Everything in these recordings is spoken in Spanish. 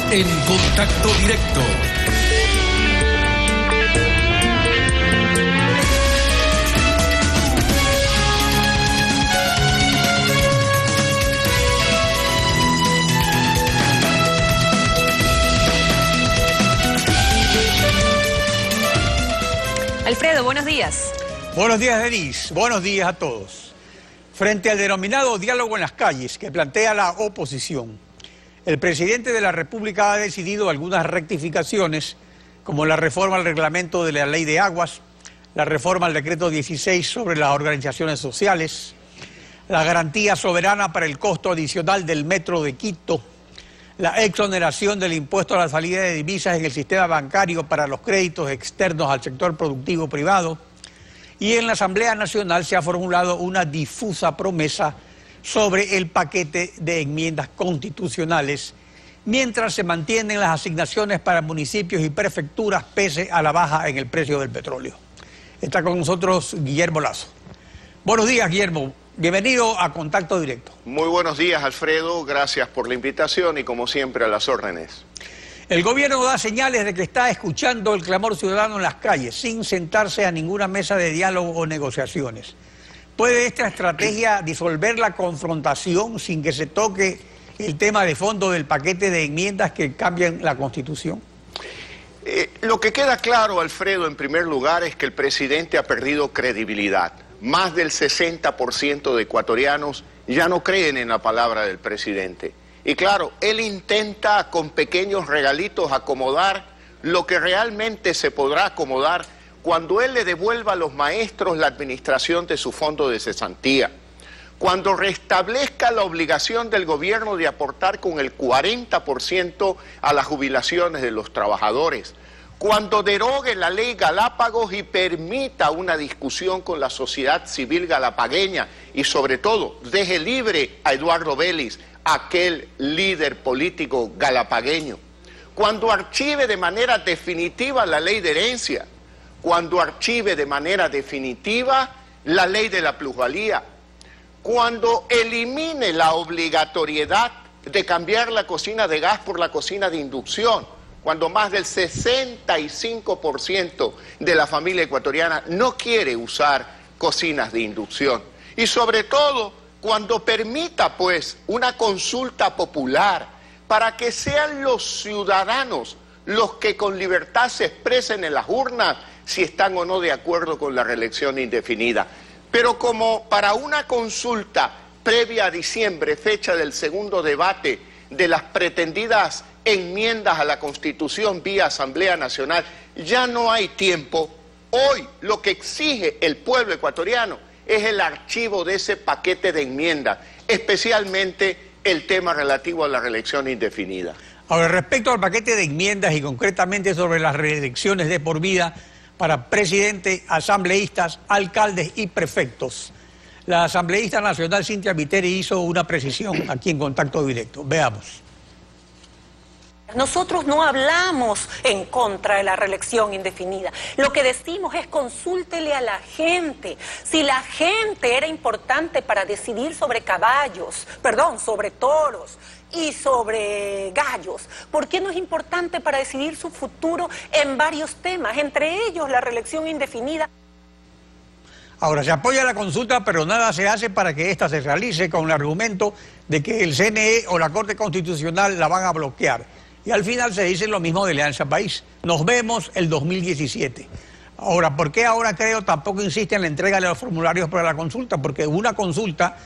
En Contacto Directo. Alfredo, buenos días. Buenos días, Denise. Buenos días a todos. Frente al denominado diálogo en las calles que plantea la oposición, el presidente de la República ha decidido algunas rectificaciones, como la reforma al reglamento de la Ley de Aguas, la reforma al decreto 16 sobre las organizaciones sociales, la garantía soberana para el costo adicional del metro de Quito, la exoneración del impuesto a la salida de divisas en el sistema bancario para los créditos externos al sector productivo privado, y en la Asamblea Nacional se ha formulado una difusa promesa sobre el paquete de enmiendas constitucionales, mientras se mantienen las asignaciones para municipios y prefecturas pese a la baja en el precio del petróleo. Está con nosotros Guillermo Lazo. Buenos días, Guillermo. Bienvenido a Contacto Directo. Muy buenos días, Alfredo. Gracias por la invitación y, como siempre, a las órdenes. El gobierno da señales de que está escuchando el clamor ciudadano en las calles, sin sentarse a ninguna mesa de diálogo o negociaciones. ¿Puede esta estrategia disolver la confrontación sin que se toque el tema de fondo del paquete de enmiendas que cambian la Constitución? Lo que queda claro, Alfredo, en primer lugar, es que el presidente ha perdido credibilidad. Más del 60% de ecuatorianos ya no creen en la palabra del presidente. Y claro, él intenta con pequeños regalitos acomodar lo que realmente se podrá acomodar cuando él le devuelva a los maestros la administración de su fondo de cesantía, cuando restablezca la obligación del gobierno de aportar con el 40% a las jubilaciones de los trabajadores, cuando derogue la ley Galápagos y permita una discusión con la sociedad civil galapagueña y sobre todo deje libre a Eduardo Vélez, aquel líder político galapagueño, cuando archive de manera definitiva la ley de herencia, cuando archive de manera definitiva la ley de la plusvalía, cuando elimine la obligatoriedad de cambiar la cocina de gas por la cocina de inducción, cuando más del 65% de la familia ecuatoriana no quiere usar cocinas de inducción. Y sobre todo, cuando permita, pues, una consulta popular para que sean los ciudadanos los que con libertad se expresen en las urnas si están o no de acuerdo con la reelección indefinida. Pero como para una consulta previa a diciembre, fecha del segundo debate de las pretendidas enmiendas a la Constitución vía Asamblea Nacional, ya no hay tiempo. Hoy lo que exige el pueblo ecuatoriano es el archivo de ese paquete de enmiendas, especialmente el tema relativo a la reelección indefinida. Ahora, respecto al paquete de enmiendas y concretamente sobre las reelecciones de por vida para presidente, asambleístas, alcaldes y prefectos, la asambleísta nacional Cintia Viteri hizo una precisión aquí en Contacto Directo. Veamos. Nosotros no hablamos en contra de la reelección indefinida. Lo que decimos es consúltele a la gente. Si la gente era importante para decidir sobre sobre toros y sobre gallos, ¿por qué no es importante para decidir su futuro en varios temas, entre ellos la reelección indefinida? Ahora, se apoya la consulta, pero nada se hace para que ésta se realice con el argumento de que el CNE o la Corte Constitucional la van a bloquear. Y al final se dice lo mismo de Alianza País. Nos vemos el 2017. Ahora, ¿por qué ahora creo tampoco insiste en la entrega de los formularios para la consulta? Porque una consulta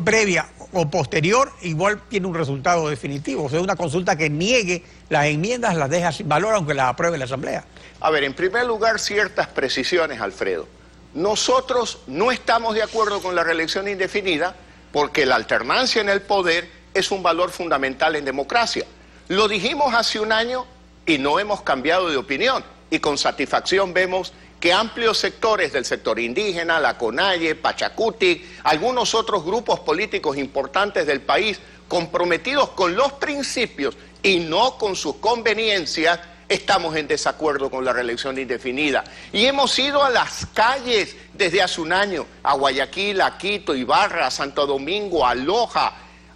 previa o posterior igual tiene un resultado definitivo. O sea, una consulta que niegue las enmiendas las deja sin valor aunque las apruebe la Asamblea. A ver, en primer lugar, ciertas precisiones, Alfredo. Nosotros no estamos de acuerdo con la reelección indefinida porque la alternancia en el poder es un valor fundamental en democracia. Lo dijimos hace un año y no hemos cambiado de opinión. Y con satisfacción vemos que amplios sectores del sector indígena, la CONAIE, Pachacutic, algunos otros grupos políticos importantes del país, comprometidos con los principios y no con sus conveniencias, estamos en desacuerdo con la reelección indefinida. Y hemos ido a las calles desde hace un año, a Guayaquil, a Quito, Ibarra, a Santo Domingo, a Loja,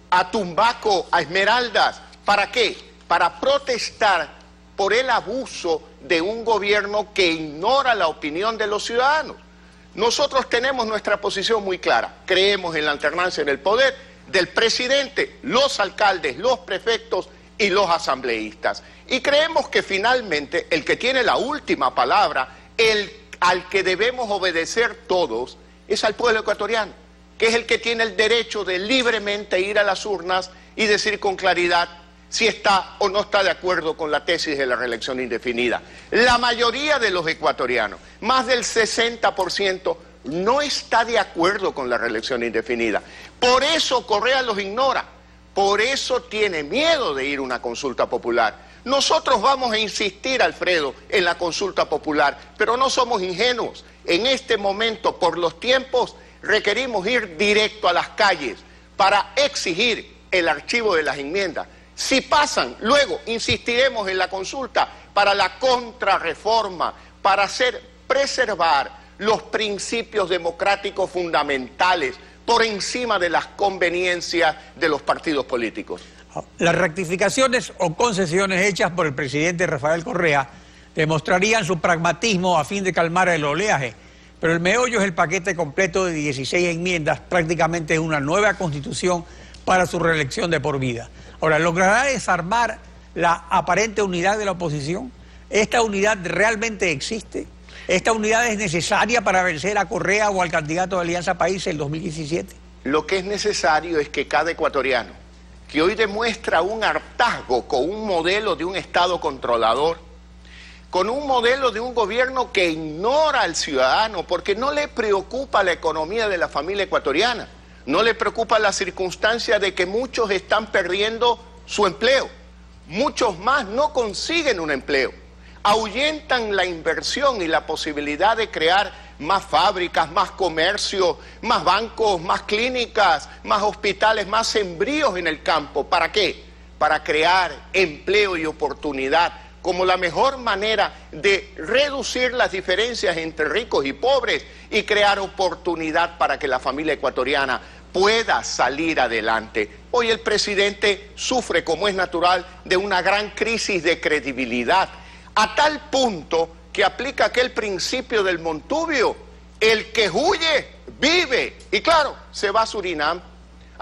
a Tumbaco, a Esmeraldas. ¿Para qué? para protestar por el abuso de un gobierno que ignora la opinión de los ciudadanos. Nosotros tenemos nuestra posición muy clara. Creemos en la alternancia en el poder del presidente, los alcaldes, los prefectos y los asambleístas. Y creemos que finalmente el que tiene la última palabra, al que debemos obedecer todos, es al pueblo ecuatoriano, que es el que tiene el derecho de libremente ir a las urnas y decir con claridad si está o no está de acuerdo con la tesis de la reelección indefinida. La mayoría de los ecuatorianos, más del 60%, no está de acuerdo con la reelección indefinida. Por eso Correa los ignora, por eso tiene miedo de ir a una consulta popular. Nosotros vamos a insistir, Alfredo, en la consulta popular, pero no somos ingenuos. En este momento, por los tiempos, requerimos ir directo a las calles para exigir el archivo de las enmiendas. Si pasan, luego insistiremos en la consulta para la contrarreforma, para preservar los principios democráticos fundamentales por encima de las conveniencias de los partidos políticos. Las rectificaciones o concesiones hechas por el presidente Rafael Correa demostrarían su pragmatismo a fin de calmar el oleaje, pero el meollo es el paquete completo de 16 enmiendas, prácticamente una nueva constitución para su reelección de por vida. Ahora, ¿logrará desarmar la aparente unidad de la oposición? ¿Esta unidad realmente existe? ¿Esta unidad es necesaria para vencer a Correa o al candidato de Alianza País en 2017? Lo que es necesario es que cada ecuatoriano, que hoy demuestra un hartazgo con un modelo de un Estado controlador, con un modelo de un gobierno que ignora al ciudadano porque no le preocupa la economía de la familia ecuatoriana, no le preocupa la circunstancia de que muchos están perdiendo su empleo, muchos más no consiguen un empleo, ahuyentan la inversión y la posibilidad de crear más fábricas, más comercio, más bancos, más clínicas, más hospitales, más sembríos en el campo. ¿Para qué? Para crear empleo y oportunidad como la mejor manera de reducir las diferencias entre ricos y pobres y crear oportunidad para que la familia ecuatoriana pueda salir adelante. Hoy el presidente sufre, como es natural, de una gran crisis de credibilidad, a tal punto que aplica aquel principio del Montubio: el que huye, vive. Y claro, se va a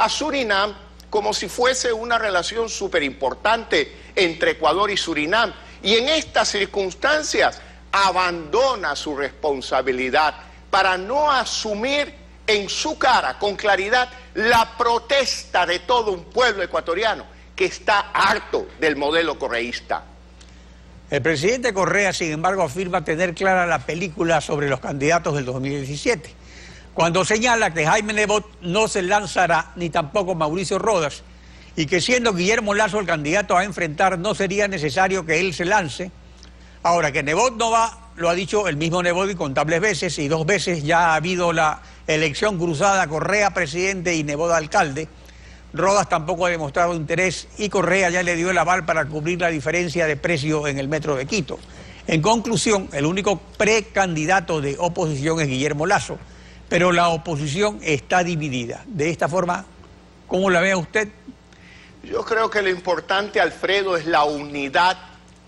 Surinam como si fuese una relación súper importante entre Ecuador y Surinam. Y en estas circunstancias abandona su responsabilidad para no asumir en su cara, con claridad, la protesta de todo un pueblo ecuatoriano que está harto del modelo correísta. El presidente Correa, sin embargo, afirma tener clara la película sobre los candidatos del 2017, cuando señala que Jaime Nebot no se lanzará, ni tampoco Mauricio Rodas, y que siendo Guillermo Lasso el candidato a enfrentar, no sería necesario que él se lance. Ahora, que Nebot no va, lo ha dicho el mismo Nebot incontables veces, y 2 veces ya ha habido la elección cruzada Correa presidente y Nebot alcalde. Rodas tampoco ha demostrado interés y Correa ya le dio el aval para cubrir la diferencia de precio en el metro de Quito. En conclusión, el único precandidato de oposición es Guillermo Lasso, pero la oposición está dividida. De esta forma, ¿cómo la ve usted? Yo creo que lo importante, Alfredo, es la unidad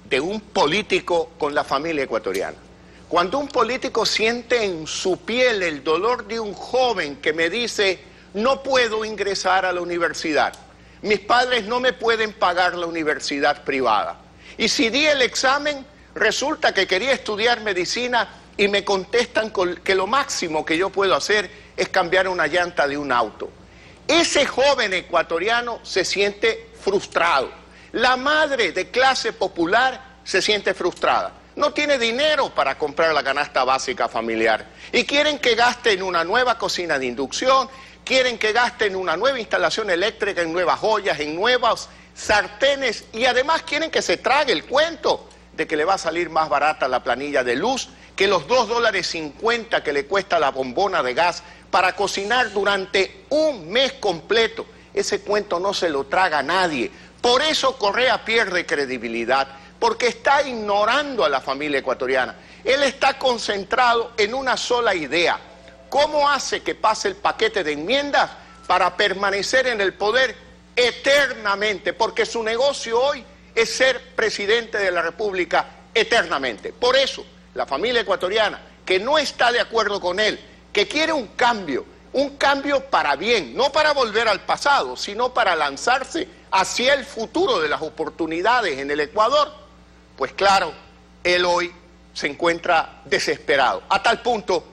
de un político con la familia ecuatoriana. Cuando un político siente en su piel el dolor de un joven que me dice: no puedo ingresar a la universidad, mis padres no me pueden pagar la universidad privada, y si di el examen, resulta que quería estudiar medicina y me contestan que lo máximo que yo puedo hacer es cambiar una llanta de un auto. Ese joven ecuatoriano se siente frustrado. La madre de clase popular se siente frustrada. No tiene dinero para comprar la canasta básica familiar y quieren que gaste en una nueva cocina de inducción, quieren que gaste en una nueva instalación eléctrica, en nuevas ollas, en nuevos sartenes, y además quieren que se trague el cuento de que le va a salir más barata la planilla de luz que los $2.50 que le cuesta la bombona de gas para cocinar durante un mes completo. Ese cuento no se lo traga nadie. Por eso Correa pierde credibilidad, porque está ignorando a la familia ecuatoriana. Él está concentrado en una sola idea: ¿cómo hace que pase el paquete de enmiendas para permanecer en el poder eternamente? Porque su negocio hoy es ser presidente de la República eternamente. Por eso, la familia ecuatoriana, que no está de acuerdo con él, que quiere un cambio para bien, no para volver al pasado, sino para lanzarse hacia el futuro de las oportunidades en el Ecuador, pues claro, él hoy se encuentra desesperado, a tal punto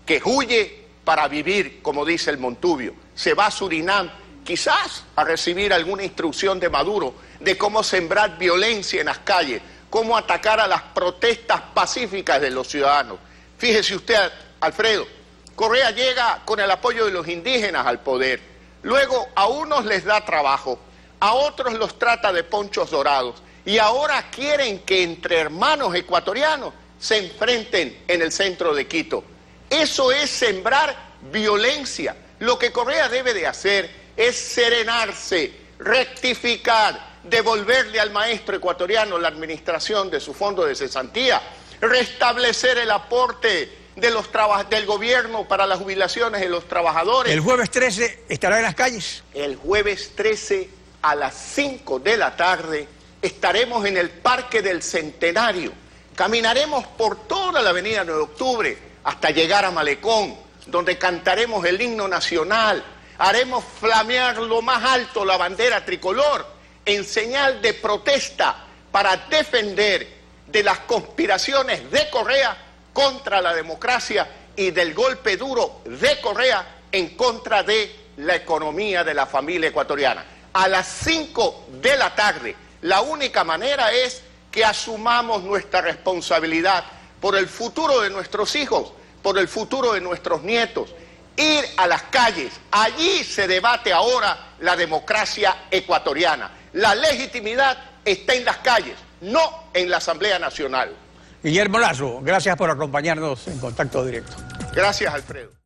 que huye para vivir, como dice el Montubio. Se va a Surinam, quizás a recibir alguna instrucción de Maduro de cómo sembrar violencia en las calles, cómo atacar a las protestas pacíficas de los ciudadanos. Fíjese usted, Alfredo, Correa llega con el apoyo de los indígenas al poder. Luego a unos les da trabajo, a otros los trata de ponchos dorados. Y ahora quieren que entre hermanos ecuatorianos se enfrenten en el centro de Quito. Eso es sembrar violencia. Lo que Correa debe de hacer es serenarse, rectificar, devolverle al maestro ecuatoriano la administración de su fondo de cesantía, restablecer el aporte del gobierno para las jubilaciones de los trabajadores. ¿El jueves 13 estará en las calles? El jueves 13 a las 5 de la tarde estaremos en el Parque del Centenario. Caminaremos por toda la avenida 9 de octubre hasta llegar a Malecón, donde cantaremos el himno nacional. Haremos flamear lo más alto la bandera tricolor en señal de protesta para defender de las conspiraciones de Correa contra la democracia y del golpe duro de Correa en contra de la economía de la familia ecuatoriana. A las 5 de la tarde, la única manera es que asumamos nuestra responsabilidad por el futuro de nuestros hijos, por el futuro de nuestros nietos. Ir a las calles, allí se debate ahora la democracia ecuatoriana. La legitimidad está en las calles, no en la Asamblea Nacional. Guillermo Lazo, gracias por acompañarnos en Contacto Directo. Gracias, Alfredo.